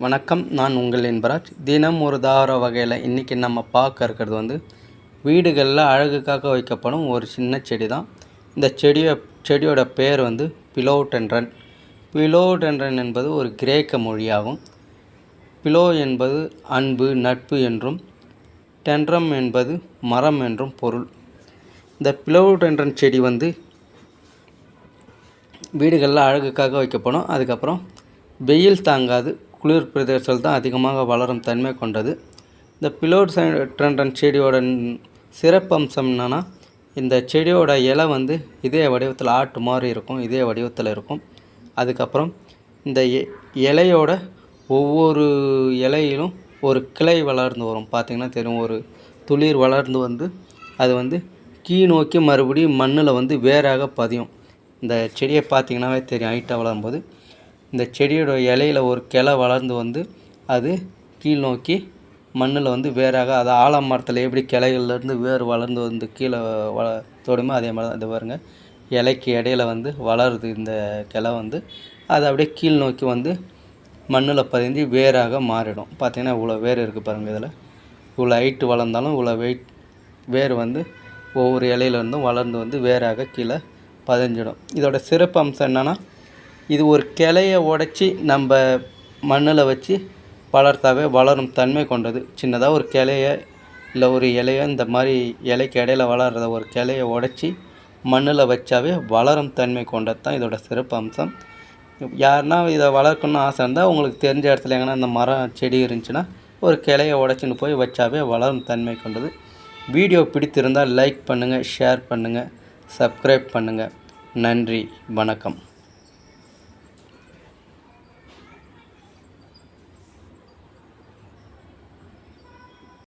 வணக்கம். நான் உங்கள் என்பராஜ். தினம் ஒரு தாவர வகையில் இன்றைக்கி நம்ம பார்க்க இருக்கிறது வீடுகளில் அழகுக்காக வைக்கப்படும் ஒரு சின்ன செடி தான். இந்த செடியோட பேர் பிலோடென்ட்ரன். பிலோடென்ட்ரன் என்பது ஒரு கிரேக்க மொழியாகும். பிலோ என்பது அன்பு, நட்பு என்றும், டென்ட்ரம் என்பது மரம் என்றும் பொருள். இந்த பிலோடென்ட்ரன் செடி வீடுகளில் அழகுக்காக வைக்கப்படும். அதுக்கப்புறம் வெயில் தாங்காது, குளிர் பிரதேசத்தில் தான் அதிகமாக வளரும் தன்மை கொண்டது. இந்த பிலோடென்ட்ரன் செடியோட சிறப்பம்சம் என்னென்னா, இந்த செடியோட இலை இதே வடிவத்தில் ஆட்டு மாதிரி இருக்கும், இதே வடிவத்தில் இருக்கும். அதுக்கப்புறம் இந்த இலையோட ஒவ்வொரு இலையிலும் ஒரு கிளை வளர்ந்து வரும். பார்த்திங்கன்னா தெரியும், ஒரு துளிர் வளர்ந்து அது கீழ் நோக்கி மறுபடியும் மண்ணில் வேராக பதியும். இந்த செடியை பார்த்திங்கன்னாவே தெரியும், ஹைட்டாக வளரும்போது இந்த செடியோட இலையில் ஒரு கிளை வளர்ந்து அது கீழ் நோக்கி மண்ணில் வேராக, அது ஆலமரத்தில் எப்படி கிளைகள்லேருந்து வேர் வளர்ந்து கீழே தோடுமோ அதே மாதிரி தான். இது பாருங்க, இலைக்கு இடையில வளருது இந்த கிளை அது அப்படியே கீழ் நோக்கி மண்ணில் பதிஞ்சு வேராக மாறிடும். பார்த்திங்கன்னா இவ்வளோ வேர் இருக்குது பாருங்கள். இதில் இவ்வளோ ஹைட்டு வளர்ந்தாலும் இவ்வளோ வேர் ஒவ்வொரு இலையிலேருந்தும் வளர்ந்து வேராக கீழே பதிஞ்சிடும். இதோட சிறப்பு அம்சம் என்னென்னா, இது ஒரு கிளையை உடச்சி நம்ம மண்ணில் வச்சு வளர்த்தாவே வளரும் தன்மை கொண்டது. சின்னதாக ஒரு கிளையை இல்லை ஒரு இலையை இந்த மாதிரி இலைக்கு இடையில வளர்கிறத ஒரு கிளையை உடச்சி மண்ணில் வச்சாவே வளரும் தன்மை கொண்டது தான் இதோட சிறப்பு அம்சம். யாருன்னா இதை வளர்க்கணும்னு ஆசை இருந்தால், உங்களுக்கு தெரிஞ்ச இடத்துல எங்கன்னா இந்த மரம் செடி இருந்துச்சுன்னா ஒரு கிளையை உடச்சின்னு போய் வச்சாவே வளரும் தன்மை கொண்டது. வீடியோ பிடித்திருந்தால் லைக் பண்ணுங்கள், ஷேர் பண்ணுங்கள், சப்ஸ்கிரைப் பண்ணுங்கள். நன்றி, வணக்கம்.